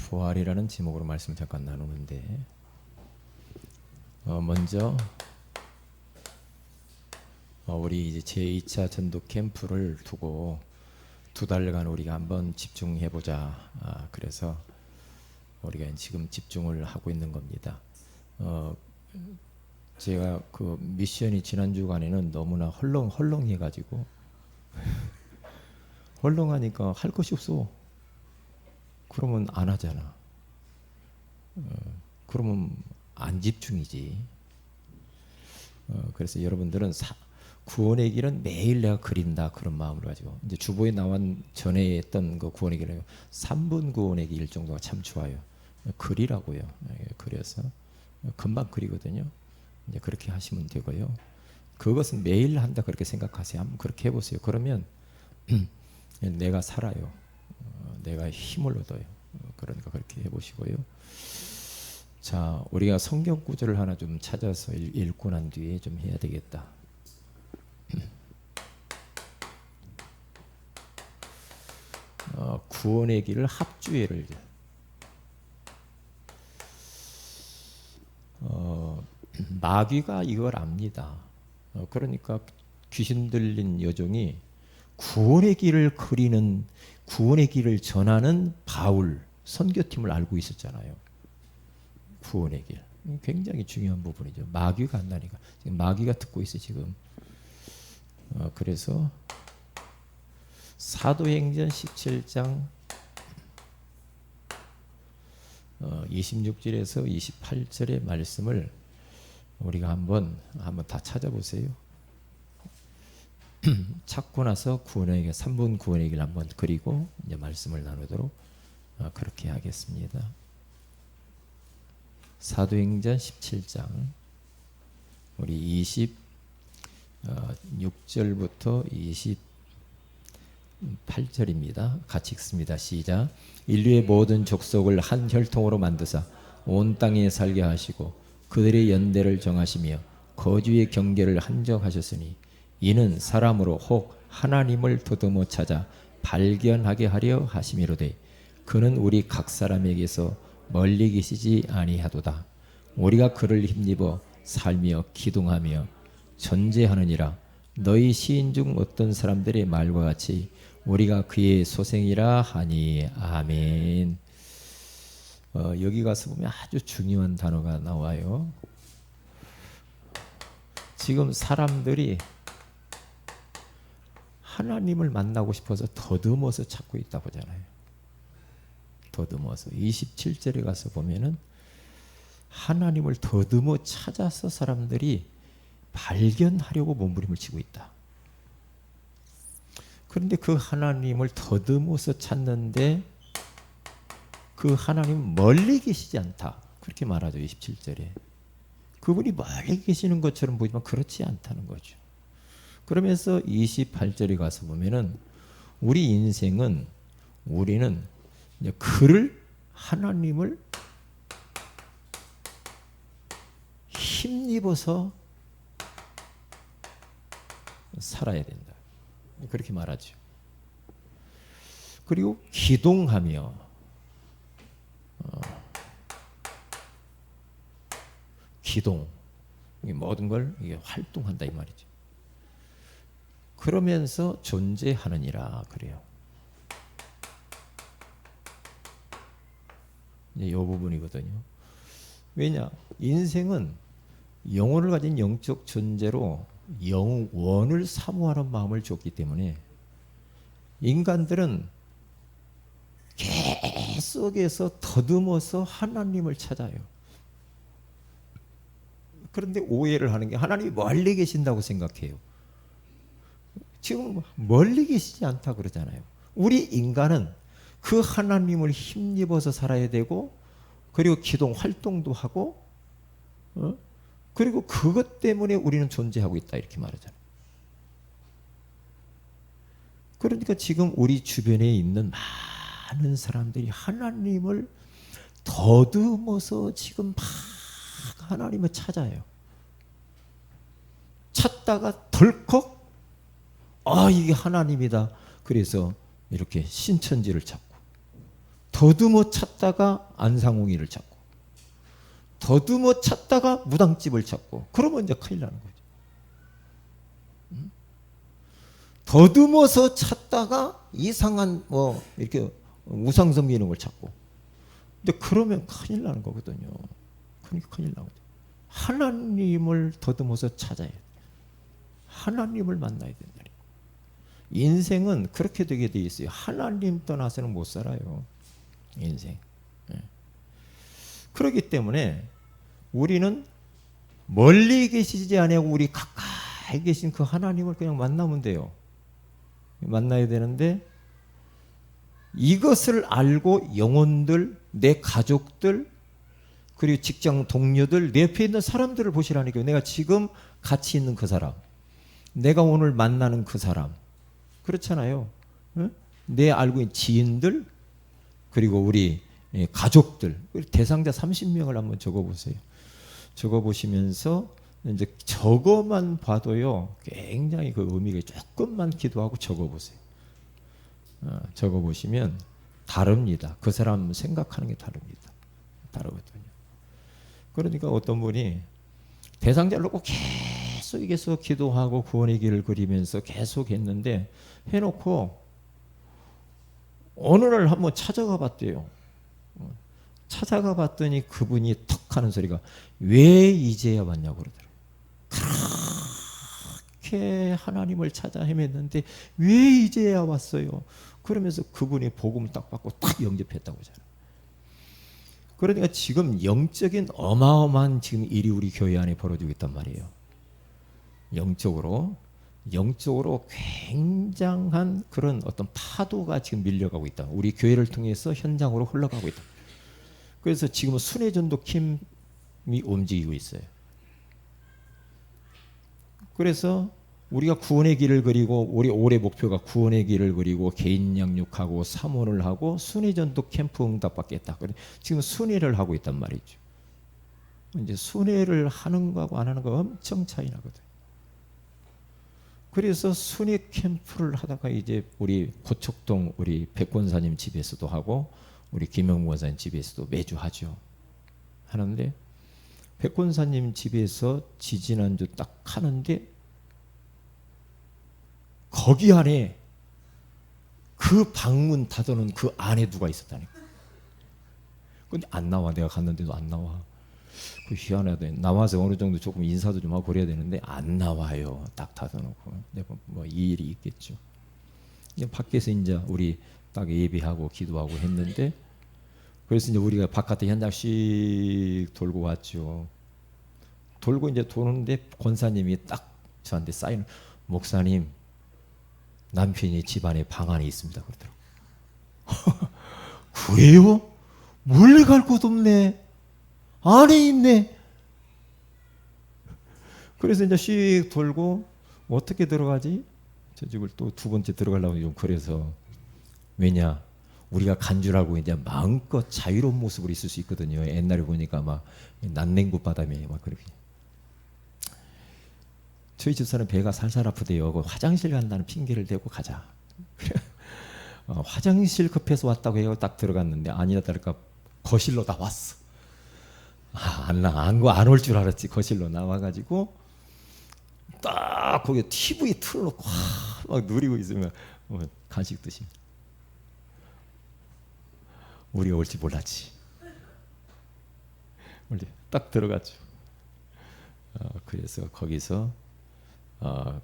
부활이라는 제목으로 말씀을 잠깐 나누는데 먼저 우리 이제 제2차 전도 캠프를 두고 2달간 우리가 한번 집중해 보자. 그래서 우리가 지금 집중을 하고 있는 겁니다. 제가 그 미션이 지난 주간에는 너무나 헐렁해 가지고 헐렁하니까 할 것이 없어. 그러면 안 하잖아. 그러면 안 집중이지. 그래서 여러분들은 구원의 길은 매일 내가 그린다 그런 마음으로 가지고 이제 주보에 나온 전에 했던 그 구원의 길은 3분 구원의 길 정도가 참 좋아요. 그리라고요. 그려서 금방 그리거든요. 이제 그렇게 하시면 되고요. 그것은 매일 한다 그렇게 생각하세요. 한번 그렇게 해보세요. 그러면 내가 살아요. 내가 힘을 얻어요. 그러니까 그렇게 해보시고요. 자, 우리가 성경 구절을 하나 좀 찾아서 읽고 난 뒤에 좀 해야 되겠다. 구원의 길을 합주회를 마귀가 이걸 압니다. 그러니까 귀신 들린 여종이 구원의 길을 그리는 구원의 길을 전하는 바울 선교팀을 알고 있었잖아요. 구원의 길 굉장히 중요한 부분이죠. 마귀가 안다니까. 지금 마귀가 듣고 있어 지금. 그래서 사도행전 17장 26절에서 28절의 말씀을 우리가 한번 다 찾아보세요. 찾고 나서 구원의 길 3분 구원의 길 한번 그리고 이제 말씀을 나누도록 그렇게 하겠습니다. 사도행전 17장 우리 26절부터 28절입니다. 같이 읽습니다. 시작. 인류의 모든 족속을 한 혈통으로 만드사 온 땅에 살게 하시고 그들의 연대를 정하시며 거주의 경계를 한정하셨으니 이는 사람으로 혹 하나님을 더듬어 찾아 발견하게 하려 하심이로되 그는 우리 각 사람에게서 멀리 계시지 아니하도다. 우리가 그를 힘입어 살며 기둥하며 전제하느니라. 너희 시인 중 어떤 사람들의 말과 같이 우리가 그의 소생이라 하니. 아멘. 여기 가서 보면 아주 중요한 단어가 나와요. 지금 사람들이 하나님을 만나고 싶어서 더듬어서 찾고 있다고 하잖아요. 더듬어서 27절에 가서 보면은 하나님을 더듬어 찾아서 사람들이 발견하려고 몸부림을 치고 있다. 그런데 그 하나님을 더듬어서 찾는데 그 하나님은 멀리 계시지 않다. 그렇게 말하죠. 27절에. 그분이 멀리 계시는 것처럼 보이지만 그렇지 않다는 거죠. 그러면서 28절에 가서 보면은 우리 인생은 우리는 그를 하나님을 힘입어서 살아야 된다. 그렇게 말하죠. 그리고 기동하며 기동 모든 걸 이게 활동한다 이 말이죠. 그러면서 존재하느니라 그래요. 이 부분이거든요. 왜냐? 인생은 영혼을 가진 영적 존재로 영원을 사모하는 마음을 줬기 때문에 인간들은 계속해서 더듬어서 하나님을 찾아요. 그런데 오해를 하는 게 하나님이 멀리 계신다고 생각해요. 지금 멀리 계시지 않다 그러잖아요. 우리 인간은 그 하나님을 힘입어서 살아야 되고 그리고 기동 활동도 하고 그리고 그것 때문에 우리는 존재하고 있다 이렇게 말하잖아요. 그러니까 지금 우리 주변에 있는 많은 사람들이 하나님을 더듬어서 지금 막 하나님을 찾아요. 찾다가 덜컥 이게 하나님이다. 그래서 이렇게 신천지를 찾고 더듬어 찾다가 안상홍이를 찾고, 더듬어 찾다가 무당집을 찾고, 그러면 이제 큰일 나는 거죠. 더듬어서 찾다가 이상한 뭐 이렇게 우상 섬기는 걸 찾고, 근데 그러면 큰일 나는 거거든요. 그러니까 큰일 나거든요. 하나님을 더듬어서 찾아야 돼. 하나님을 만나야 된다. 인생은 그렇게 되게 돼 있어요. 하나님 떠나서는 못 살아요. 인생. 그렇기 때문에 우리는 멀리 계시지 아니하고 우리 가까이 계신 그 하나님을 그냥 만나면 돼요. 만나야 되는데, 이것을 알고 영혼들, 내 가족들, 그리고 직장 동료들, 내 옆에 있는 사람들을 보시라니까요. 내가 지금 같이 있는 그 사람, 내가 오늘 만나는 그 사람, 그렇잖아요. 내 알고 있는 지인들, 그리고 우리 가족들, 대상자 30명을 한번 적어보세요. 적어보시면서 이제 저거만 봐도요, 굉장히 그 의미가 조금만 기도하고 적어보세요. 적어보시면 다릅니다. 그 사람 생각하는 게 다릅니다. 다르거든요. 그러니까 어떤 분이 대상자를 놓고 계속 기도하고 구원의 길을 그리면서 계속 했는데, 해놓고 어느 날 한번 찾아가 봤대요. 찾아가 봤더니 그분이 턱 하는 소리가, 왜 이제야 왔냐고 그러더라고요. 그렇게 하나님을 찾아 헤맸는데 왜 이제야 왔어요? 그러면서 그분이 복음을 딱 받고 딱 영접했다고 하잖아요. 그러니까 지금 영적인 어마어마한 지금 일이 우리 교회 안에 벌어지고 있단 말이에요. 영적으로 굉장한 그런 어떤 파도가 지금 밀려가고 있다. 우리 교회를 통해서 현장으로 흘러가고 있다. 그래서 지금은 순회전도 캠이 움직이고 있어요. 그래서 우리가 구원의 길을 그리고, 우리 올해 목표가 구원의 길을 그리고 개인 양육하고 사모를 하고 순회전도 캠프 응답받겠다. 지금 순회를 하고 있단 말이죠. 이제 순회를 하는 거하고 안 하는 거 엄청 차이 나거든. 그래서 순회 캠프를 하다가 이제 우리 고척동 우리 백권사님 집에서도 하고, 우리 김영무 원사님 집에서도 매주 하죠. 하는데 백권사님 집에서 지지난주 딱 하는데, 거기 안에 그 방문 닫아놓은 그 안에 누가 있었다니까. 근데 안 나와. 내가 갔는데도 안 나와. 그 희한하다. 나와서 어느 정도 조금 인사도 좀 하고 그래야 되는데 안 나와요. 딱 닫아놓고. 뭐 이 일이 있겠죠. 밖에서 이제 우리 딱 예배하고 기도하고 했는데, 그래서 이제 우리가 바깥에 현장 씩 돌고 왔죠. 돌고 이제 도는데 권사님이 딱 저한테 사인, 목사님, 남편이 집안에 방 안에 있습니다. 그러더라고요. 그래요? 몰래 갈 곳 없네. 안에 있네. 그래서 이제 씩 돌고 어떻게 들어가지? 저 집을 또 두 번째 들어가려고 좀 그래서, 왜냐, 우리가 간 줄 알고 이제 마음껏 자유로운 모습으로 있을 수 있거든요. 옛날에 보니까 막 난냉구 바다에 막 그렇게. 저희 집사는 배가 살살 아프대요. 화장실 간다는 핑계를 대고 가자. 화장실 급해서 왔다고 해서 딱 들어갔는데 아니나 다를까 거실로 나왔어. 안 올 줄 알았지. 거실로 나와가지고 딱 거기 TV 틀어놓고 막 누리고 있으면 간식 드시. 우리가 올지 몰랐지. 딱 들어갔죠. 그래서 거기서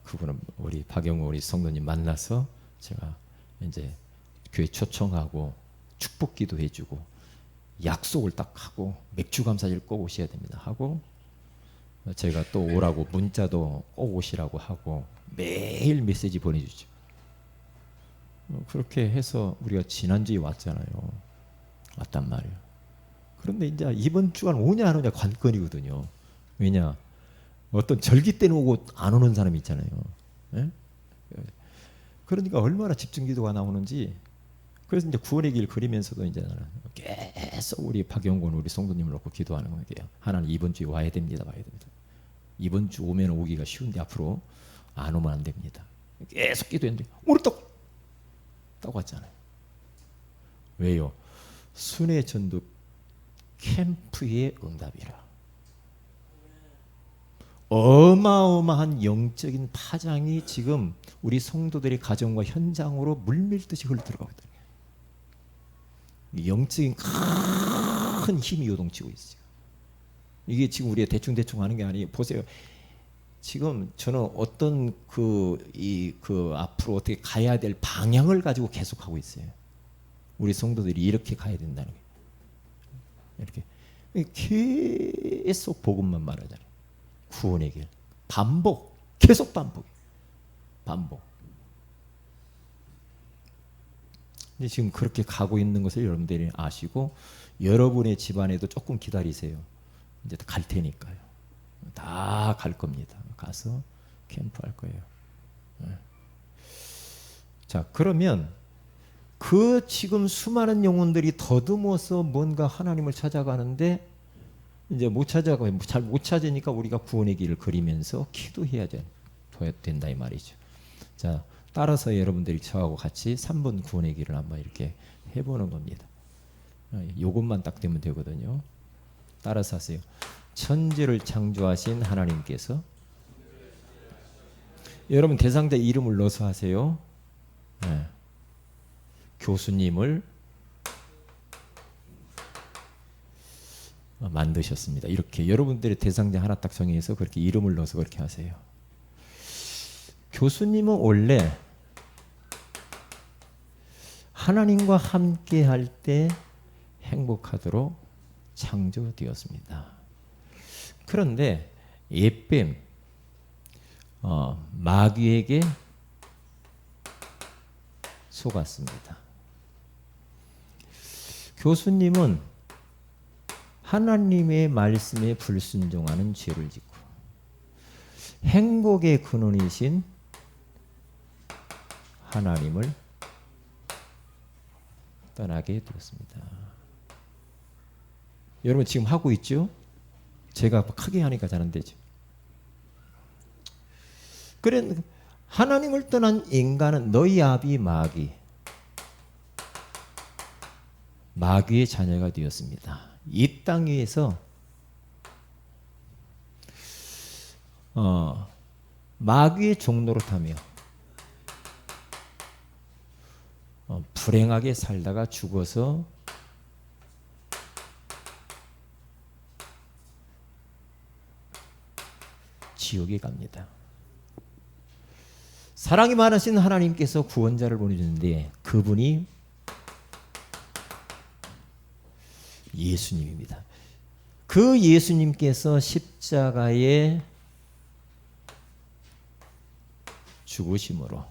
그분은 우리 박영호 우리 성도님 만나서 제가 이제 교회 초청하고 축복기도 해주고 약속을 딱 하고 맥주 감사절 꼭 오셔야 됩니다 하고, 제가 또 오라고 문자도 꼭 오시라고 하고 매일 메시지 보내주죠. 그렇게 해서 우리가 지난주에 왔잖아요. 왔단 말이에요. 그런데 이제 이번 주간 오냐 안 오냐 관건이거든요. 왜냐, 어떤 절기 때는 오고 안 오는 사람이 있잖아요. 예? 그러니까 얼마나 집중기도가 나오는지. 그래서 이제 구원의 길 그리면서도 이제 계속 우리 박영곤 우리 성도님을 놓고 기도하는 거예요. 하나님 이번 주에 와야 됩니다. 와야 됩니다. 이번 주 오면 오기가 쉬운데 앞으로 안 오면 안 됩니다. 계속 기도했는데 오늘 딱 왔잖아요. 왜요? 순회 전도 캠프의 응답이라. 어마어마한 영적인 파장이 지금 우리 성도들의 가정과 현장으로 물밀듯이 흘러들어가고 있다. 영적인 큰 힘이 요동치고 있어요. 이게 지금 우리가 대충 하는 게 아니에요. 보세요. 지금 저는 어떤 앞으로 어떻게 가야 될 방향을 가지고 계속하고 있어요. 우리 성도들이 이렇게 가야 된다는 거예요. 이렇게 계속 복음만 말하잖아요. 구원의 길. 반복. 계속 반복. 근데 지금 그렇게 가고 있는 것을 여러분들이 아시고 여러분의 집안에도 조금 기다리세요. 이제 갈 테니까요. 다 갈 겁니다. 가서 캠프할 거예요. 자, 그러면 그 지금 수많은 영혼들이 더듬어서 뭔가 하나님을 찾아가는데 이제 잘 못 찾으니까 우리가 구원의 길을 그리면서 기도해야 된다 이 말이죠. 자, 따라서 여러분들이 저하고 같이 3분 구원의 길을 한번 이렇게 해보는 겁니다. 요것만 딱 되면 되거든요. 따라서 하세요. 천지를 창조하신 하나님께서, 여러분 대상자 이름을 넣어서 하세요. 네. 교수님을 만드셨습니다. 이렇게 여러분들의 대상자 하나 딱 정해서 그렇게 이름을 넣어서 그렇게 하세요. 교수님은 원래 하나님과 함께 할 때 행복하도록 창조되었습니다. 그런데 예뱀 마귀에게 속았습니다. 교수님은 하나님의 말씀에 불순종하는 죄를 짓고 행복의 근원이신 하나님을 떠나게 되었습니다. 여러분 지금 하고 있죠? 제가 크게 하니까 잘 안 되죠. 그래 하나님을 떠난 인간은 너희 아비 마귀의 자녀가 되었습니다. 이 땅 위에서 마귀의 종노릇하며 불행하게 살다가 죽어서 지옥에 갑니다. 사랑이 많으신 하나님께서 구원자를 보내주는데 그분이 예수님입니다. 그 예수님께서 십자가에 죽으심으로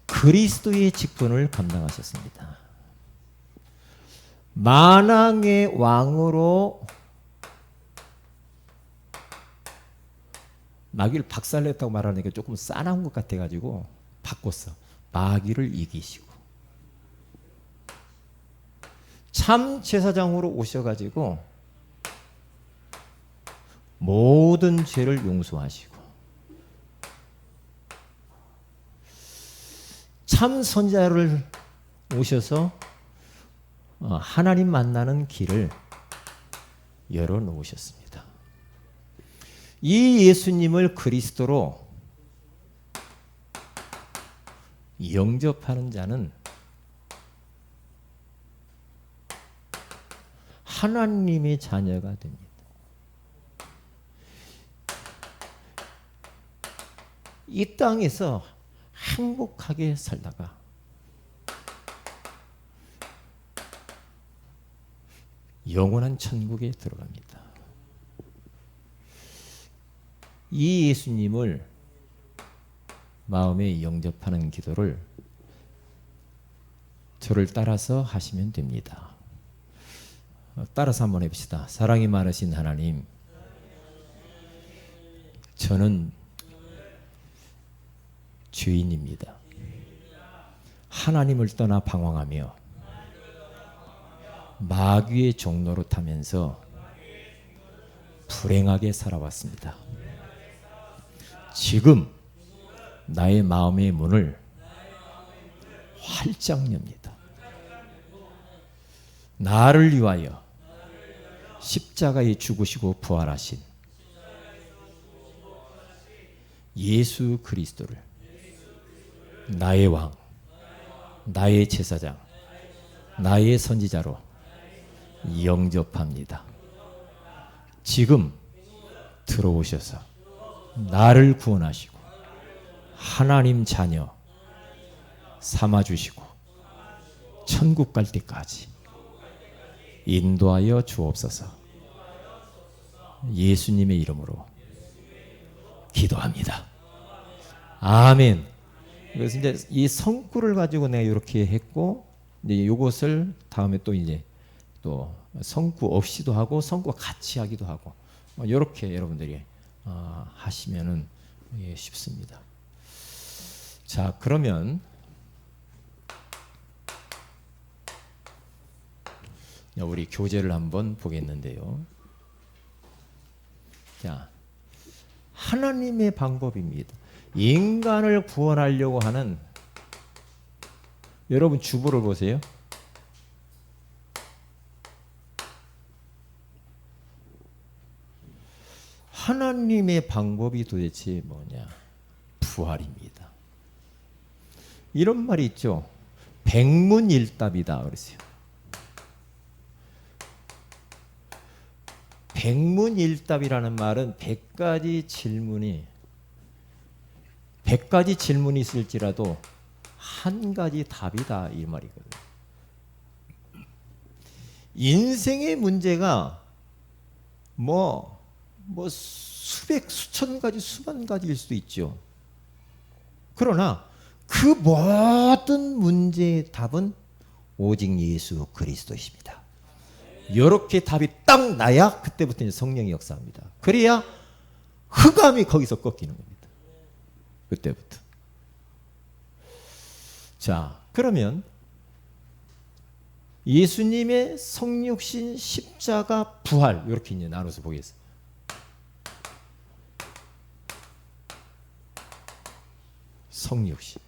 그리스도의 직분을 감당하셨습니다. 만왕의 왕으로 마귀를 박살냈다고 말하니까 조금 싸나운 것 같아가지고 바꿨어. 마귀를 이기시고 참 제사장으로 오셔가지고 모든 죄를 용서하시고 참 선자를 오셔서 하나님 만나는 길을 열어놓으셨습니다. 이 예수님을 그리스도로 영접하는 자는 하나님의 자녀가 됩니다. 이 땅에서 행복하게 살다가 영원한 천국에 들어갑니다. 이 예수님을 마음에 영접하는 기도를 저를 따라서 하시면 됩니다. 따라서 한번 해봅시다. 사랑이 많으신 하나님, 저는 죄인입니다. 하나님을 떠나 방황하며 마귀의 종노릇하면서 불행하게 살아왔습니다. 지금 나의 마음의 문을 활짝 엽니다. 나를 위하여 십자가에 죽으시고 부활하신 예수 그리스도를 나의 왕, 나의 제사장, 나의 선지자로 영접합니다. 지금 들어오셔서 나를 구원하시고 하나님 자녀 삼아주시고 천국 갈 때까지 인도하여 주옵소서. 예수님의 이름으로 기도합니다. 아멘. 그래서 이제 이 성구를 가지고 내가 이렇게 했고, 이제 이것을 다음에 또 이제 또 성구 없이도 하고 성구와 같이 하기도 하고, 이렇게 여러분들이 하시면은 쉽습니다. 자, 그러면 우리 교재를 한번 보겠는데요. 자, 하나님의 방법입니다. 인간을 구원하려고 하는, 여러분 주보를 보세요. 하나님의 방법이 도대체 뭐냐? 부활입니다. 이런 말이 있죠. 백문일답이다 그러세요. 백문일답이라는 말은 100가지 질문이 있을지라도 한 가지 답이다 이 말이거든요. 인생의 문제가 뭐 수백 수천 가지 수만 가지일 수도 있죠. 그러나 그 모든 문제의 답은 오직 예수 그리스도이십니다. 이렇게 답이 딱 나야 그때부터 성령이 역사합니다. 그래야 흑암이 거기서 꺾이는 겁니다. 그때부터. 자, 그러면 예수님의 성육신, 십자가, 부활 이렇게 이제 나눠서 보겠습니다. 성육신.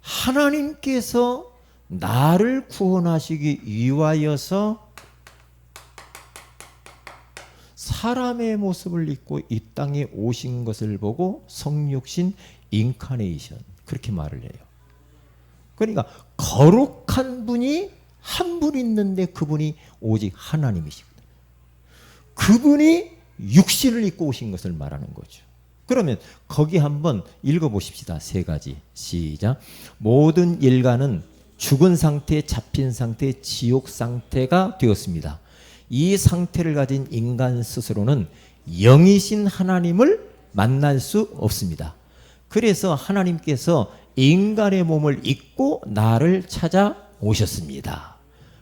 하나님께서 나를 구원하시기 위하여서 사람의 모습을 입고 이 땅에 오신 것을 보고 성육신 인카네이션 그렇게 말을 해요. 그러니까 거룩한 분이 한 분 있는데 그분이 오직 하나님이시거든요. 그분이 육신을 입고 오신 것을 말하는 거죠. 그러면 거기 한번 읽어보십시다. 세 가지. 시작. 모든 일간은 죽은 상태, 잡힌 상태, 지옥 상태가 되었습니다. 이 상태를 가진 인간 스스로는 영이신 하나님을 만날 수 없습니다. 그래서 하나님께서 인간의 몸을 입고 나를 찾아오셨습니다.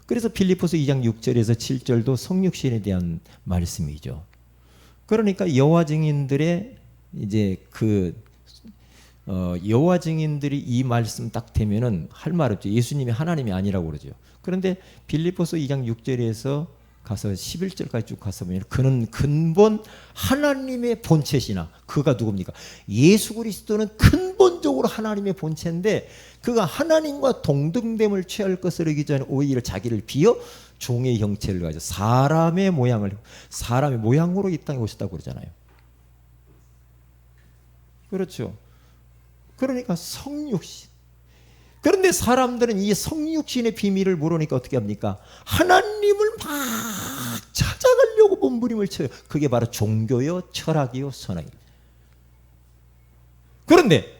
그래서 필리포스 2장 6절에서 7절도 성육신에 대한 말씀이죠. 그러니까 여호와 증인들의 이제 여호와 증인들이 이 말씀 딱 되면은 할 말 없죠. 예수님이 하나님이 아니라고 그러죠. 그런데 빌립보서 2장 6절에서 가서 11절까지 쭉 가서 보면 그는 근본 하나님의 본체시나 그가 누굽니까? 예수 그리스도는 근본적으로 하나님의 본체인데 그가 하나님과 동등됨을 취할 것을 하기 전에 오히려 자기를 비어 종의 형체를 가지고 사람의 모양으로 이 땅에 오셨다고 그러잖아요. 그렇죠. 그러니까 성육신. 그런데 사람들은 이 성육신의 비밀을 모르니까 어떻게 합니까? 하나님을 막 찾아가려고 몸부림을 쳐요. 그게 바로 종교요, 철학이요, 선악이요. 그런데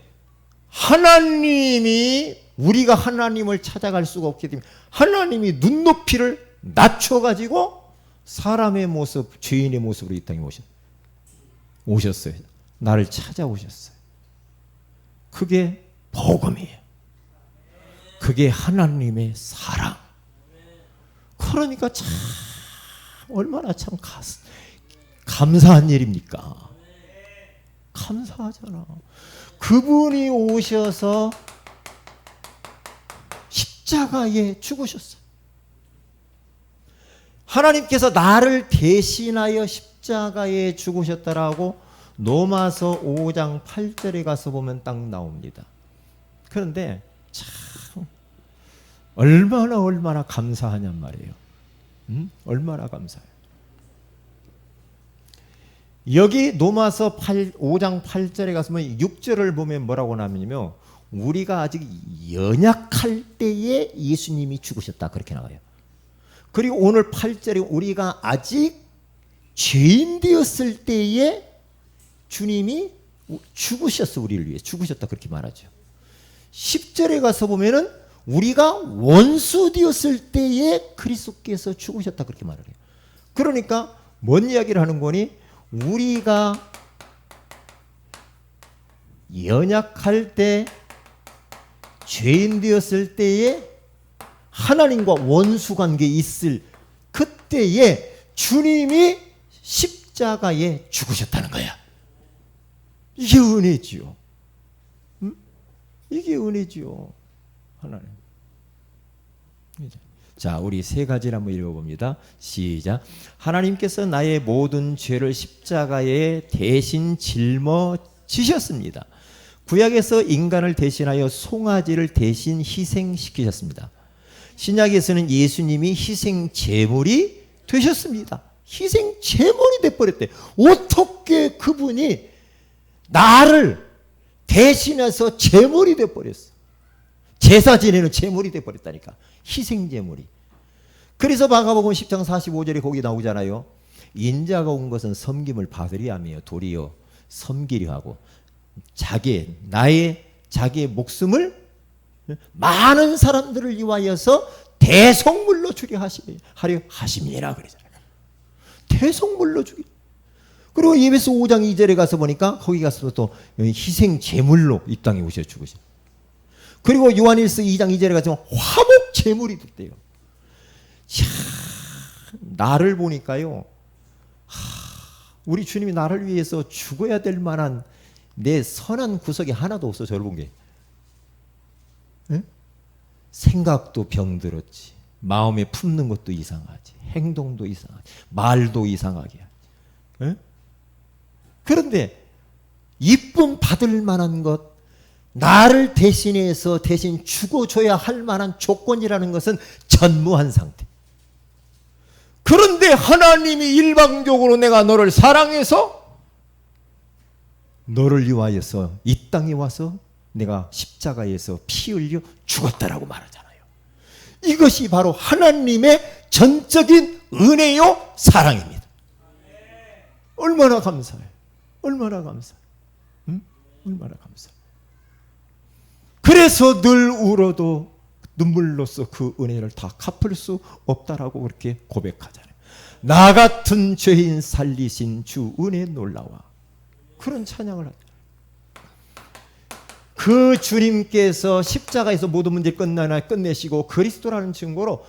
우리가 하나님을 찾아갈 수가 없기 때문에 하나님이 눈높이를 낮춰가지고 사람의 모습, 죄인의 모습으로 이 땅에 오셨어요. 나를 찾아오셨어요. 그게 복음이에요. 그게 하나님의 사랑. 그러니까 참 얼마나 참 감사한 일입니까? 감사하잖아. 그분이 오셔서 십자가에 죽으셨어요. 하나님께서 나를 대신하여 십자가에 죽으셨다라고 로마서 5장 8절에 가서 보면 딱 나옵니다. 그런데 참 얼마나 감사하냔 말이에요. 얼마나 감사해요. 여기 로마서 5장 8절에 가서 6절을 보면 뭐라고 나오냐면요, 우리가 아직 연약할 때에 예수님이 죽으셨다 그렇게 나와요. 그리고 오늘 8절에 우리가 아직 죄인 되었을 때에 주님이 죽으셨어, 우리를 위해 죽으셨다 그렇게 말하죠. 10절에 가서 보면은 우리가 원수 되었을 때에 그리스도께서 죽으셨다 그렇게 말을 해요. 그러니까 뭔 이야기를 하는 거니? 우리가 연약할 때, 죄인 되었을 때에 하나님과 원수 관계에 있을 그때에 주님이 십자가에 죽으셨다는 거야. 이게 은혜지요. 이게 은혜지요. 하나님. 자, 우리 세 가지를 한번 읽어봅니다. 시작. 하나님께서 나의 모든 죄를 십자가에 대신 짊어지셨습니다. 구약에서 인간을 대신하여 송아지를 대신 희생시키셨습니다. 신약에서는 예수님이 희생 제물이 되셨습니다. 희생 제물이 돼버렸대. 어떻게 그분이 나를 대신해서 제물이 돼버렸어. 제사 지내는 제물이 돼버렸다니까. 희생 제물이. 그래서 마가복음 10장 45절에 거기 나오잖아요. 인자가 온 것은 섬김을 받으려 하며 도리어 섬기려 하고 자기의 목숨을 많은 사람들을 위하여서 대속물로 주려 하려 하심이라 그러잖아요. 대속물로 주기. 그리고 예배서 5장 2절에 가서 보니까 거기 가서 또 희생 제물로 이 땅에 오셔 죽으셔. 그리고 요한일서 2장 2절에 가서 화목 제물이 됐대요. 참, 나를 보니까요, 우리 주님이 나를 위해서 죽어야 될 만한 내 선한 구석이 하나도 없어. 저를 본 게. 응? 생각도 병들었지, 마음에 품는 것도 이상하지, 행동도 이상하지, 말도 이상하게 하지. 응? 그런데 이쁨 받을 만한 것, 나를 대신해서 대신 죽어줘야 할 만한 조건이라는 것은 전무한 상태. 그런데 하나님이 일방적으로 내가 너를 사랑해서 너를 위하여서 이 땅에 와서 내가 십자가에서 피 흘려 죽었다라고 말하잖아요. 이것이 바로 하나님의 전적인 은혜요 사랑입니다. 얼마나 감사해. 얼마나 감사해. 응? 얼마나 감사해. 그래서 늘 울어도 눈물로써 그 은혜를 다 갚을 수 없다라고 그렇게 고백하잖아요. 나 같은 죄인 살리신 주 은혜 놀라와. 그런 찬양을 하죠. 그 주님께서 십자가에서 모든 문제 끝내시고 그리스도라는 증거로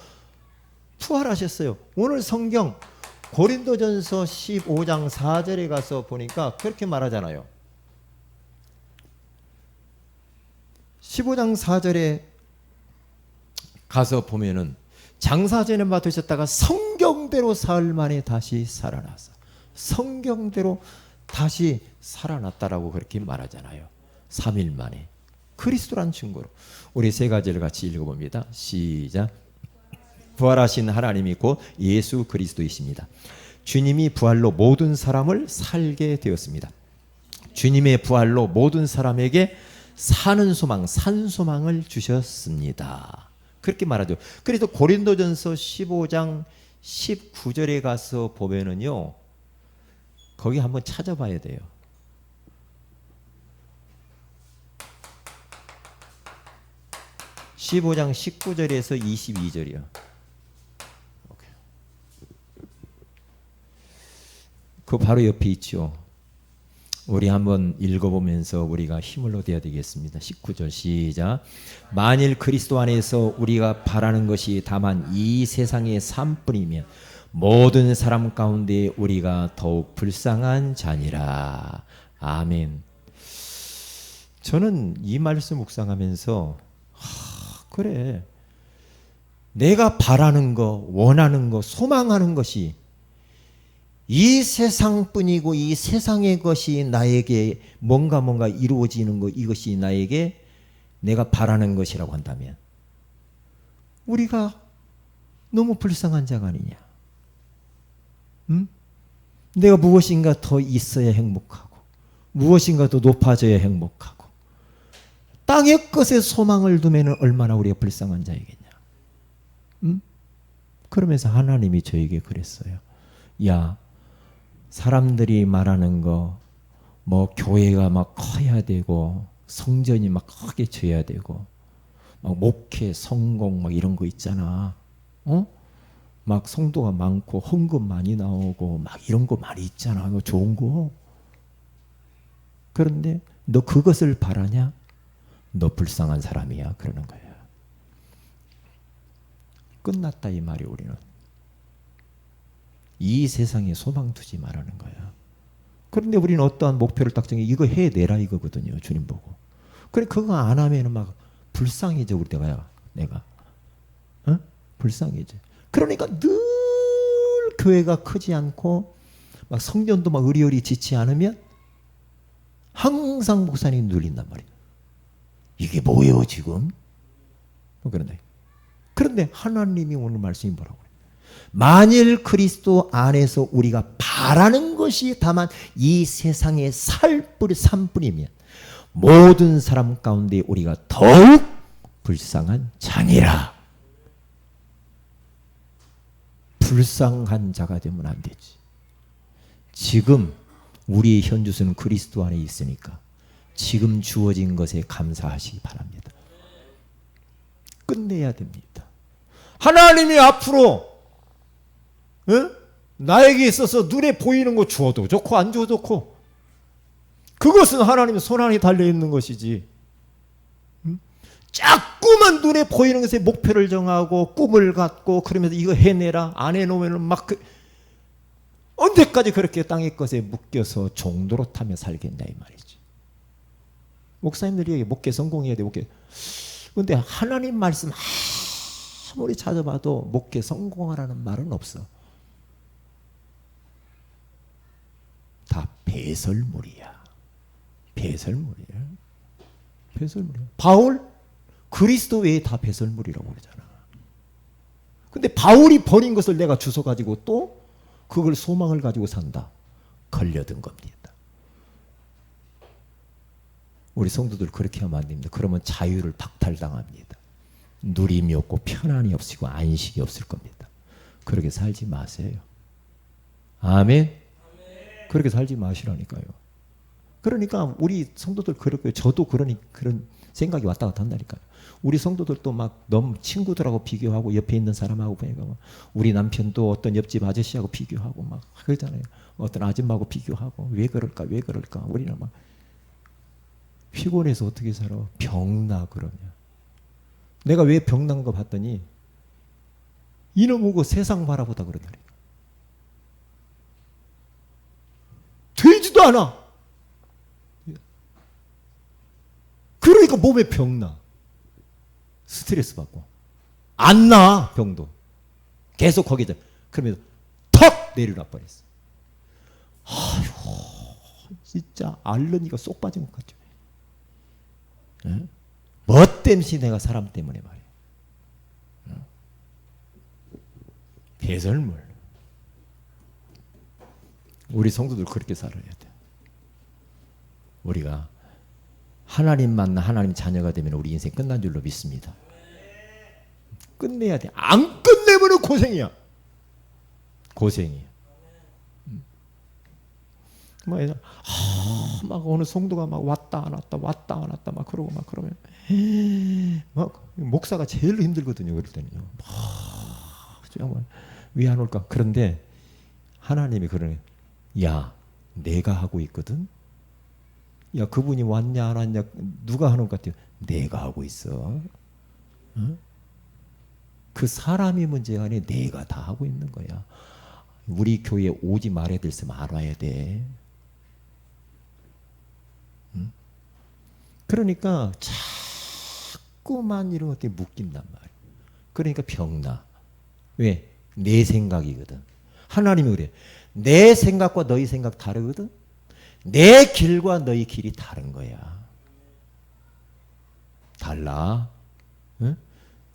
부활하셨어요. 오늘 성경 고린도전서 15장 4절에 가서 보니까 그렇게 말하잖아요. 15장 4절에 가서 보면은 장사제는 맡으셨다가 성경대로 사흘 만에 다시 살아났어. 성경대로 다시 살아났다라고 그렇게 말하잖아요. 3일 만에. 그리스도란 증거로. 우리 세 가지를 같이 읽어봅니다. 시작. 부활하신 하나님이 곧 예수 그리스도이십니다. 주님이 부활로 모든 사람을 살게 되었습니다. 주님의 부활로 모든 사람에게 사는 소망, 산 소망을 주셨습니다. 그렇게 말하죠. 그래서 고린도전서 15장 19절에 가서 보면은요, 거기 한번 찾아봐야 돼요. (15장) 19절에서 22절이요. 그 바로 옆에 있죠. 우리 한번 읽어보면서 우리가 힘을 얻어야 되겠습니다. 19절 시작. 만일 그리스도 안에서 우리가 바라는 것이 다만 이 세상의 삶뿐이면 모든 사람 가운데 우리가 더욱 불쌍한 자니라. 아멘. 저는 이 말씀 묵상하면서 그래, 내가 바라는 거, 원하는 거, 소망하는 것이 이 세상뿐이고 이 세상의 것이 나에게 뭔가 이루어지는 것, 이것이 나에게 내가 바라는 것이라고 한다면 우리가 너무 불쌍한 자가 아니냐? 응? 내가 무엇인가 더 있어야 행복하고 무엇인가 더 높아져야 행복하고 땅의 것에 소망을 두면 얼마나 우리가 불쌍한 자이겠냐? 응? 그러면서 하나님이 저에게 그랬어요. 야, 사람들이 말하는 거 뭐 교회가 막 커야 되고 성전이 막 크게 져야 되고 막 목회 성공 막 이런 거 있잖아. 막 성도가 많고 헌금 많이 나오고 막 이런 거 많이 있잖아. 이거 좋은 거. 그런데 너 그것을 바라냐? 너 불쌍한 사람이야. 그러는 거야. 끝났다 이 말이. 우리는 이 세상에 소망 두지 말라는 거야. 그런데 우리는 어떠한 목표를 딱 정해 이거 해내라 이거거든요. 주님 보고. 그래 그거 안 하면은 막 불쌍해져 우리 내가. 불쌍해져. 그러니까 늘 교회가 크지 않고 막 성전도 막 의리의리 짓지 않으면 항상 목사님이 눌린단 말이에요. 이게 뭐예요 지금? 그런데 하나님이 오늘 말씀이 뭐라고 그래요? 만일 그리스도 안에서 우리가 바라는 것이 다만 이 세상의 산뿐이면 모든 사람 가운데 우리가 더욱 불쌍한 자니라. 불쌍한 자가 되면 안 되지. 지금 우리의 현주소는 그리스도 안에 있으니까 지금 주어진 것에 감사하시기 바랍니다. 끝내야 됩니다. 하나님이 앞으로 나에게 있어서 눈에 보이는 거 주어도 좋고 안 주어도 좋고 그것은 하나님의 손안에 달려있는 것이지. 자꾸만 눈에 보이는 것에 목표를 정하고 꿈을 갖고 그러면서 이거 해내라 안 해놓으면 막 언제까지 그렇게 땅의 것에 묶여서 종도로 타며 살겠냐 이 말이지. 목사님들이 목회 성공해야 돼. 그런데 하나님 말씀 아무리 찾아봐도 목회 성공하라는 말은 없어. 다 배설물이야. 배설물이야. 바울 그리스도 외에 다 배설물이라고 그러잖아. 근데 바울이 버린 것을 내가 주워 가지고 또 그걸 소망을 가지고 산다. 걸려든 겁니다. 우리 성도들 그렇게 하면 안 됩니다. 그러면 자유를 박탈당합니다. 누림이 없고 편안이 없으시고 안식이 없을 겁니다. 그렇게 살지 마세요. 아멘. 그렇게 살지 마시라니까요. 그러니까 우리 성도들 그렇고요. 저도 그런 생각이 왔다 갔다 한다니까요. 우리 성도들도 막 너무 친구들하고 비교하고 옆에 있는 사람하고 보니까 우리 남편도 어떤 옆집 아저씨하고 비교하고 막 그러잖아요. 어떤 아줌마하고 비교하고 왜 그럴까? 우리는 막 피곤해서 어떻게 살아? 병나 그러냐. 내가 왜 병난 거 봤더니 이놈하고 세상 바라보다 그러더니 되지도 않아. 그러니까 몸에 병나. 스트레스 받고 안 나. 병도 계속 거기서 그러면서 턱 내려놔 버렸어. 아휴 진짜 앓는이가 쏙 빠진 것 같죠. 뭐 땜시 내가 사람 때문에 말이야. 배설물. 우리 성도들 그렇게 살아야 돼. 우리가 하나님 만나 하나님 자녀가 되면 우리 인생 끝난 줄로 믿습니다. 끝내야 돼. 안 끝내면 고생이야. 막 어느 성도가 막 왔다 안 왔다 막 그러고 막 그러면 막 목사가 제일 힘들거든요. 그럴 때는요. 정말 왜 안 올까? 그런데 하나님이 그러네. 야, 내가 하고 있거든. 야, 그분이 왔냐 안 왔냐 누가 하는 것 같아요? 내가 하고 있어. 그 사람이 문제가 아니라 내가 다 하고 있는 거야. 우리 교회에 오지 말아야 될 사람 안 와야 돼. 그러니까 자꾸만 이런 것들이 묶인단 말이야. 그러니까 병나. 왜? 내 생각이거든. 하나님이 그래. 내 생각과 너희 생각 다르거든. 내 길과 너희 길이 다른 거야. 달라. 응?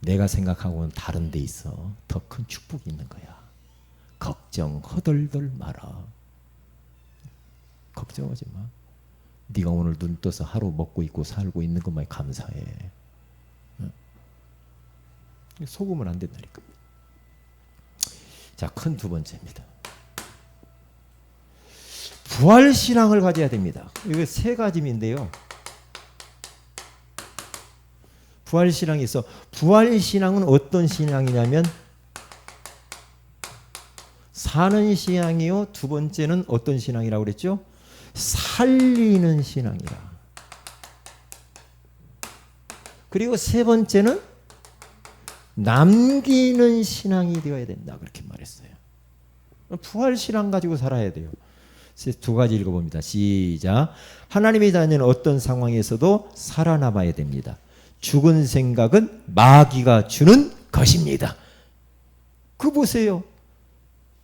내가 생각하고는 다른 데 있어. 더 큰 축복이 있는 거야. 걱정 허덜덜 마라. 걱정하지 마. 네가 오늘 눈 떠서 하루 먹고 있고 살고 있는 것만 감사해. 속으면 안 된다니까. 자, 큰 두 번째입니다. 부활신앙을 가져야 됩니다. 이거 세 가지인데요. 부활신앙이 있어. 부활신앙은 어떤 신앙이냐면 사는 신앙이요. 두 번째는 어떤 신앙이라고 그랬죠? 살리는 신앙이라. 그리고 세 번째는 남기는 신앙이 되어야 된다. 그렇게 말했어요. 부활신앙 가지고 살아야 돼요. 두 가지 읽어봅니다. 시작. 하나님의 자녀는 어떤 상황에서도 살아남아야 됩니다. 죽은 생각은 마귀가 주는 것입니다. 그거 보세요.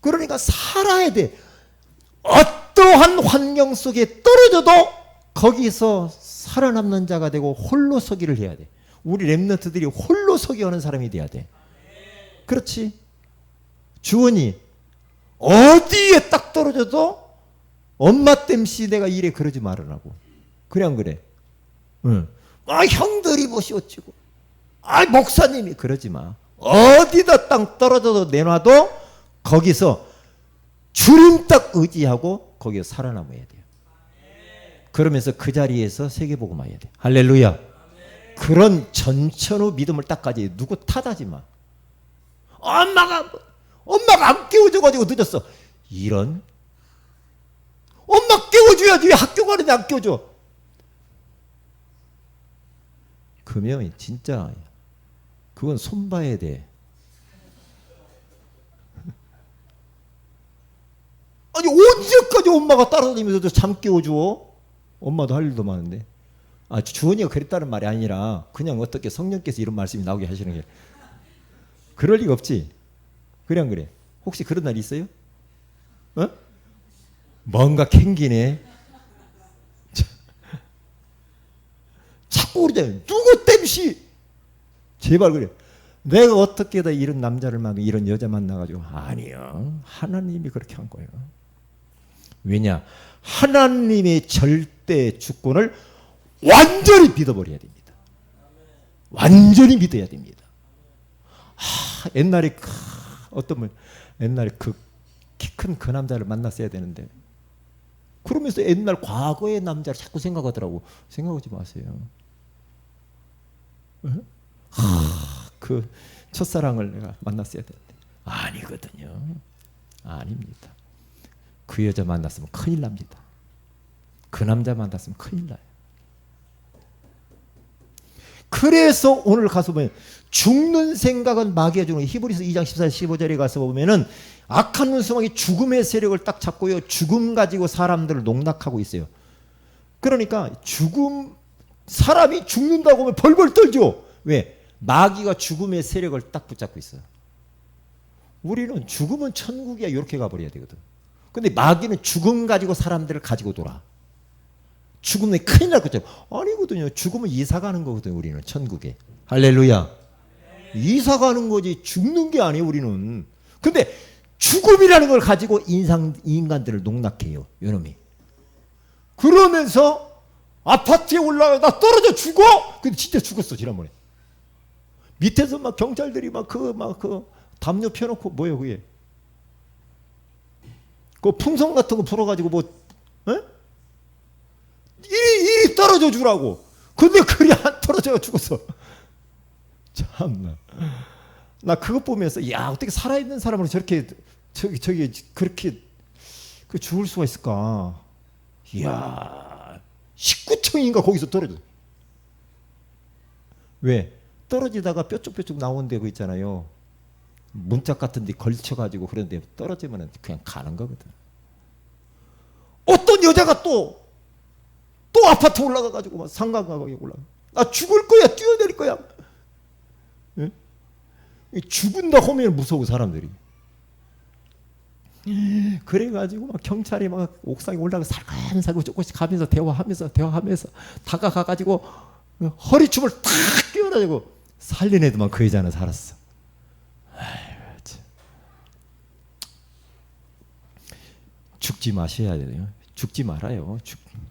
그러니까 살아야 돼. 어떠한 환경 속에 떨어져도 거기서 살아남는 자가 되고 홀로 서기를 해야 돼. 우리 렘넌트들이 홀로 서기 하는 사람이 돼야 돼. 그렇지. 주원이 어디에 딱 떨어져도 엄마 땜시 내가 이래 그러지 말으라고. 그래 안 그래? 응. 아 형들이 뭐시 어찌고 아 목사님이 그러지 마. 어디다 땅 떨어져도 내놔도 거기서 주님 딱 의지하고 거기서 살아남아야 돼요. 그러면서 그 자리에서 세계복음화해야 돼. 할렐루야. 그런 전천후 믿음을 딱 가지. 누구 탓하지 마. 엄마가 안 깨워줘가지고 늦었어. 이런 엄마 깨워줘야지 왜 학교 가는데 안 깨워줘. 그러면 진짜 그건 손봐야 돼. 아니 언제까지 엄마가 따라다니면서도 잠 깨워줘? 엄마도 할 일도 많은데. 아 주원이가 그랬다는 말이 아니라 그냥 어떻게 성령께서 이런 말씀이 나오게 하시는 게 그럴 리가 없지. 그래 안 그래? 혹시 그런 날 있어요? 어? 뭔가 캥기네. 자꾸 그러잖아요. 누구 땜시? 제발 그래. 내가 어떻게 다 이런 남자를 만나 이런 여자 만나가지고 아니요. 하나님이 그렇게 한 거예요. 왜냐? 하나님의 절대 주권을 완전히 믿어버려야 됩니다. 완전히 믿어야 됩니다. 옛날에 어떤 분 옛날에 그 키 큰 그 남자를 만났어야 되는데 그러면서 옛날 과거의 남자를 자꾸 생각하더라고. 생각하지 마세요. 그 첫사랑을 내가 만났어야 되는데 아니거든요. 아닙니다. 그 여자 만났으면 큰일 납니다. 그 남자 만났으면 큰일 나요. 그래서 오늘 가서 보면 죽는 생각은 마귀가 주는 히브리서 2장 14, 15절에 가서 보면은 악한 원수마귀 죽음의 세력을 딱 잡고요. 죽음 가지고 사람들을 농락하고 있어요. 그러니까 사람이 죽는다고 하면 벌벌 떨죠. 왜? 마귀가 죽음의 세력을 딱 붙잡고 있어요. 우리는 죽으면 천국이야 이렇게 가버려야 되거든. 근데 마귀는 죽음 가지고 사람들을 가지고 돌아. 죽으면 큰일 날 거죠. 아니거든요. 죽으면 이사 가는 거거든요. 우리는 천국에. 할렐루야. 이사 가는 거지 죽는 게 아니에요. 우리는. 근데 죽음이라는 걸 가지고 인간들을 농락해요. 요놈이. 그러면서 아파트에 올라가 나 떨어져 죽어. 근데 진짜 죽었어 지난번에. 밑에서 막 경찰들이 그 담요 펴놓고 뭐예요 그게? 그 풍선 같은 거 불어가지고 뭐 이리 떨어져 주라고. 근데 그리 안 떨어져 죽었어. 참나. 나 그거 보면서 야 어떻게 살아있는 사람으로 저렇게 그렇게 죽을 수가 있을까? 이야 19층인가 거기서 떨어져. 왜? 떨어지다가 뾰족뾰족 나오는 데 그 있잖아요. 문짝 같은 데 걸쳐가지고 그런데 떨어지면 그냥 가는 거거든. 어떤 여자가 또 아파트 올라가가지고 막 상가가게 올라가. 나 죽을 거야 뛰어내릴 거야. 예? 죽은다 하면 무서워 사람들이. 그래가지고 막 경찰이 막 옥상에 올라가 살금살금 조금씩 가면서 대화하면서 다가가가지고 허리춤을 탁 끼워가지고 살린 애도만 그 여자는 살았어. 아이고, 참. 죽지 마셔야 돼요. 죽지 말아요.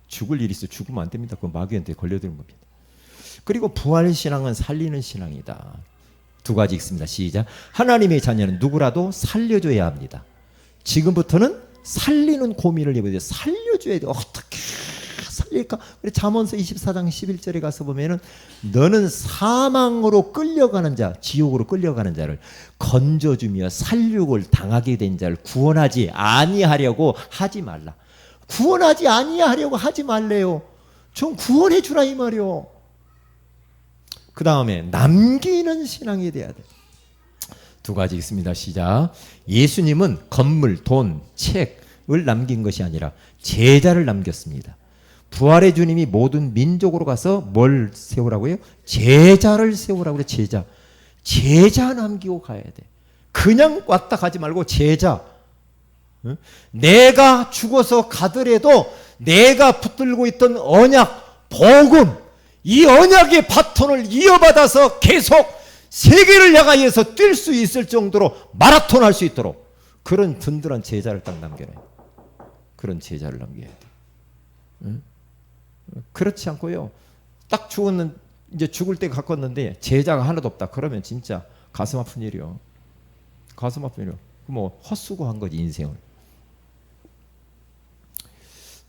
죽을 일이 있어 죽으면 안 됩니다. 그건 마귀한테 걸려드는 겁니다. 그리고 부활신앙은 살리는 신앙이다. 두 가지 있습니다. 시작. 하나님의 자녀는 누구라도 살려줘야 합니다. 지금부터는 살리는 고민을 해봐야 돼요. 살려줘야 돼요. 어떻게 살릴까? 잠언서 24장 11절에 가서 보면은 너는 사망으로 끌려가는 자, 지옥으로 끌려가는 자를 건져주며 살육을 당하게 된 자를 구원하지 아니하려고 하지 말라. 구원하지 아니하려고 하지 말래요. 좀 구원해 주라 이 말이요. 그 다음에 남기는 신앙이 돼야 돼. 두 가지 있습니다. 시작. 예수님은 건물, 돈, 책을 남긴 것이 아니라 제자를 남겼습니다. 부활의 주님이 모든 민족으로 가서 뭘 세우라고요? 제자를 세우라고 그래. 제자. 제자 남기고 가야 돼. 그냥 왔다 가지 말고 제자. 내가 죽어서 가더라도 내가 붙들고 있던 언약, 복음, 이 언약의 바톤을 이어받아서 계속 세계를 향하여서 뛸 수 있을 정도로 마라톤 할 수 있도록 그런 든든한 제자를 딱 남겨놔요. 그런 제자를 남겨야 돼. 응? 그렇지 않고요. 딱 죽었는 이제 죽을 때 가꿨는데 제자가 하나도 없다. 그러면 진짜 가슴 아픈 일이요. 가슴 아픈 일이요. 뭐 헛수고한 거지 인생을.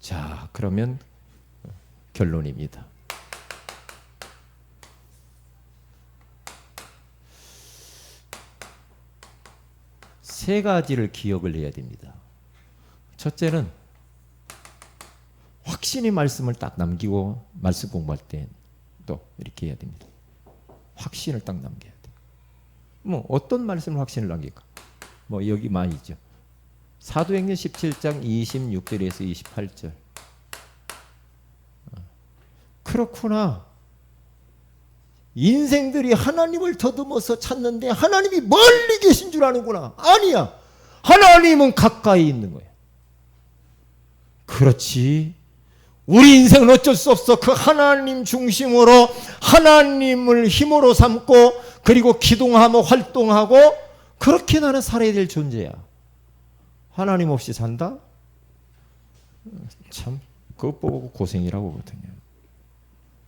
자, 그러면 결론입니다. 세 가지를 기억을 해야 됩니다. 첫째는 확신의 말씀을 딱 남기고 말씀 공부할 때 또 이렇게 해야 됩니다. 확신을 딱 남겨야 돼. 뭐 어떤 말씀을 확신을 남길까? 뭐 여기 많이 있죠. 사도행전 17장 26절에서 28절. 그렇구나. 인생들이 하나님을 더듬어서 찾는데 하나님이 멀리 계신 줄 아는구나. 아니야. 하나님은 가까이 있는 거야. 그렇지. 우리 인생은 어쩔 수 없어. 그 하나님 중심으로 하나님을 힘으로 삼고 그리고 기도하고 활동하고 그렇게 나는 살아야 될 존재야. 하나님 없이 산다? 참 그것 보고 고생이라고 하거든요.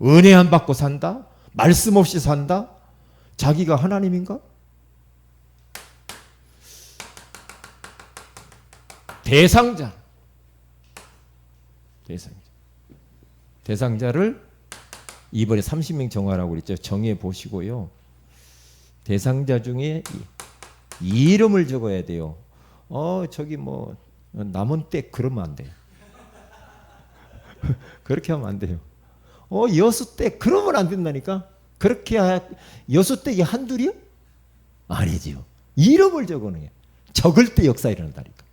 은혜 안 받고 산다? 말씀 없이 산다? 자기가 하나님인가? 대상자를 이번에 30명 정하라고 그랬죠. 정해 보시고요. 대상자 중에 이름을 적어야 돼요. 저기 뭐 남은 때 그러면 안 돼요. 그렇게 하면 안 돼요. 여수 때 그러면 안 된다니까. 그렇게 여수 때 한둘이요? 아니지요. 이름을 적어놓은 게 적을 때 역사 일어난다니까.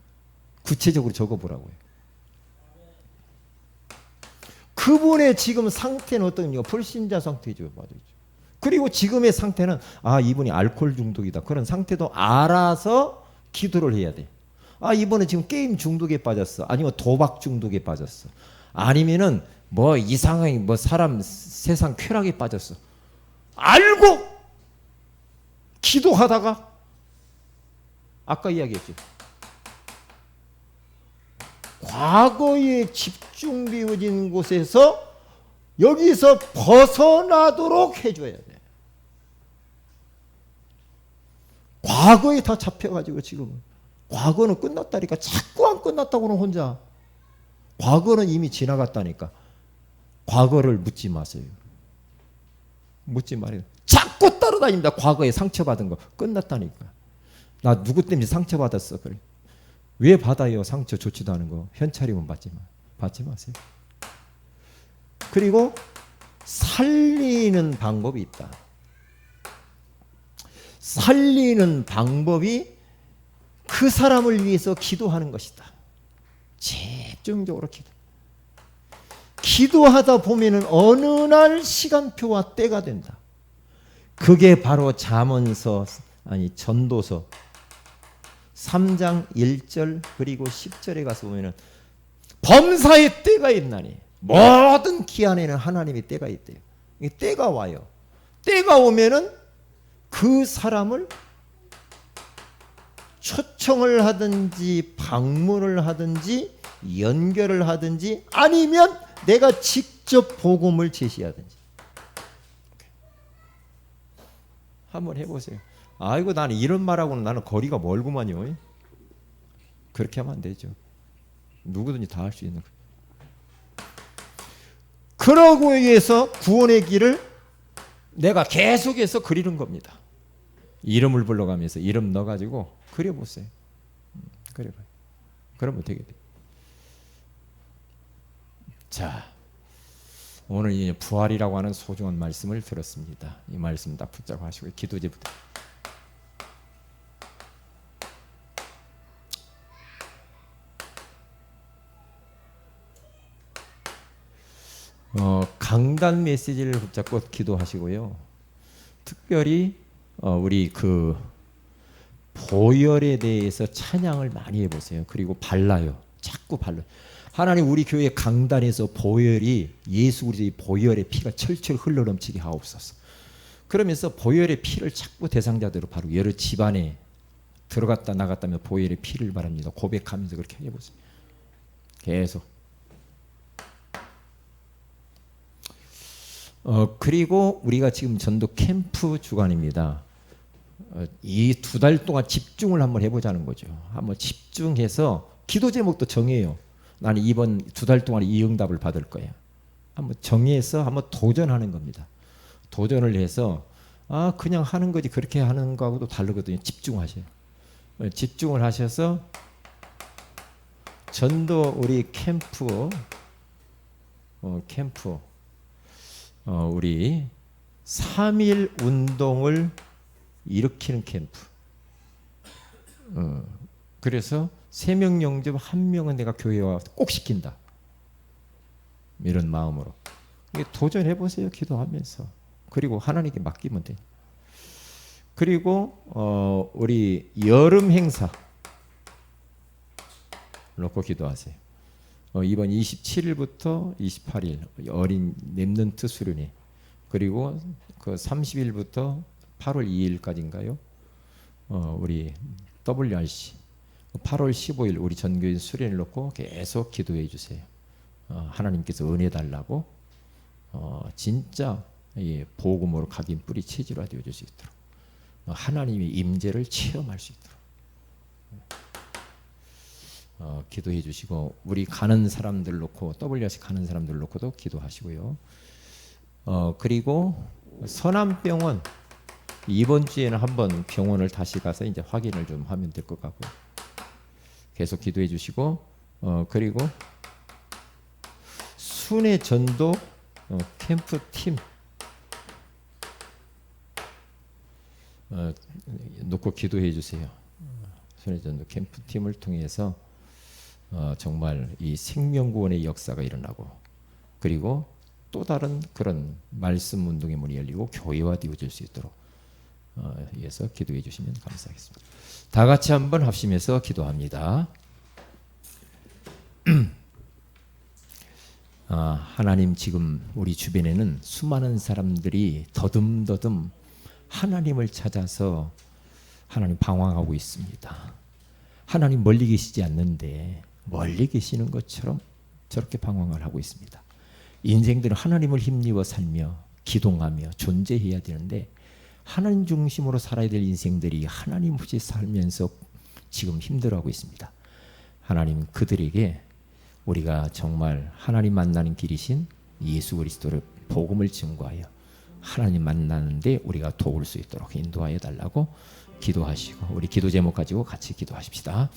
구체적으로 적어보라고요. 그분의 지금 상태는 어떤요? 불신자 상태죠. 맞아요. 그리고 지금의 상태는 이분이 알코올 중독이다. 그런 상태도 알아서 기도를 해야 돼. 이번에 지금 게임 중독에 빠졌어. 아니면 도박 중독에 빠졌어. 아니면은 뭐 이상하게 뭐 사람 세상 쾌락에 빠졌어. 알고 기도하다가 아까 이야기했죠. 과거에 집중되어진 곳에서 여기서 벗어나도록 해줘야 돼. 과거에 다 잡혀가지고 지금은. 과거는 끝났다니까. 자꾸 안 끝났다고는 혼자. 과거는 이미 지나갔다니까. 과거를 묻지 마세요. 묻지 말아요. 자꾸 따라다닙니다. 과거에 상처받은 거. 끝났다니까. 나 누구 때문에 상처받았어. 그래. 왜 받아요? 상처 좋지도 않은 거. 현찰이면 받지 마세요. 그리고 살리는 방법이 있다. 살리는 방법이 그 사람을 위해서 기도하는 것이다. 집중적으로 기도하다 보면은 어느 날 시간표와 때가 된다. 그게 바로 잠언서 전도서 3장 1절 그리고 10절에 가서 보면은 범사의 때가 있나니 모든 기한에는 하나님의 때가 있대요. 때가 와요. 때가 오면은 그 사람을 초청을 하든지 방문을 하든지 연결을 하든지 아니면 내가 직접 복음을 제시하든지 한번 해보세요. 아이고 나는 이런 말하고는 나는 거리가 멀구만요. 그렇게 하면 안 되죠. 누구든지 다 할 수 있는 거예요. 그러고 위해서 구원의 길을 내가 계속해서 그리는 겁니다. 이름을 불러가면서 이름 넣어가지고 그려보세요. 그려봐요. 그러면 되게 돼요. 자, 오늘 이 부활이라고 하는 소중한 말씀을 들었습니다. 이 말씀 다 붙잡고 하시고 기도 제부터. 강단 메시지를 붙잡고 기도하시고요. 특별히 우리 그 보혈에 대해서 찬양을 많이 해보세요. 그리고 발라요. 자꾸 발라요. 하나님 우리 교회 강단에서 보혈이 예수 그리스도의 보혈의 피가 철철 흘러넘치게 하옵소서. 그러면서 보혈의 피를 자꾸 대상자대로 바로 여러 집안에 들어갔다 나갔다며 보혈의 피를 바랍니다. 고백하면서 그렇게 해보세요. 계속. 그리고 우리가 지금 전도 캠프 주간입니다. 이 2달 동안 집중을 한번 해보자는 거죠. 한번 집중해서 기도 제목도 정해요. 나는 이번 2달 동안 이 응답을 받을 거야. 한번 정해서 한번 도전하는 겁니다. 도전을 해서 그냥 하는 거지 그렇게 하는 거하고도 다르거든요. 집중하셔요. 집중을 하셔서 전도 우리 캠프 우리 3일 운동을 일으키는 캠프. 그래서 3명 영접 1명은 내가 교회에 와서 꼭 시킨다. 이런 마음으로 도전해 보세요. 기도하면서. 그리고 하나님께 맡기면 돼요. 그리고 우리 여름 행사 놓고 기도하세요. 이번 27일부터 28일 어린 렘넌트 수련회, 그리고 그 30일부터 8월 2일까지인가요? 우리 WRC 8월 15일 우리 전교인 수련을 놓고 계속 기도해 주세요. 하나님께서 은혜 달라고 진짜 복음으로 각인 뿌리 체질화 되어 줄 수 있도록 하나님의 임재를 체험할 수 있도록 기도해 주시고, 우리 가는 사람들 놓고 WRC 가는 사람들 놓고도 기도하시고요. 그리고 서남병원 이번 주에는 한번 병원을 다시 가서 이제 확인을 좀 하면 될 것 같고 계속 기도해 주시고, 그리고 순회 전도 캠프 팀 놓고 기도해 주세요. 순회 전도 캠프 팀을 통해서 정말 이 생명구원의 역사가 일어나고, 그리고 또 다른 그런 말씀 운동의 문이 열리고 교회화 되어질 수 있도록 위해서 기도해 주시면 감사하겠습니다. 다 같이 한번 합심해서 기도합니다. 하나님, 지금 우리 주변에는 수많은 사람들이 더듬더듬 하나님을 찾아서 하나님 방황하고 있습니다. 하나님 멀리 계시지 않는데 멀리 계시는 것처럼 저렇게 방황을 하고 있습니다. 인생들은 하나님을 힘입어 살며 기동하며 존재해야 되는데 하나님 중심으로 살아야 될 인생들이 하나님 없이 살면서 지금 힘들어하고 있습니다. 하나님, 그들에게 우리가 정말 하나님 만나는 길이신 예수 그리스도를 복음을 증거하여 하나님 만나는데 우리가 도울 수 있도록 인도하여 달라고 기도하시고, 우리 기도 제목 가지고 같이 기도하십시다.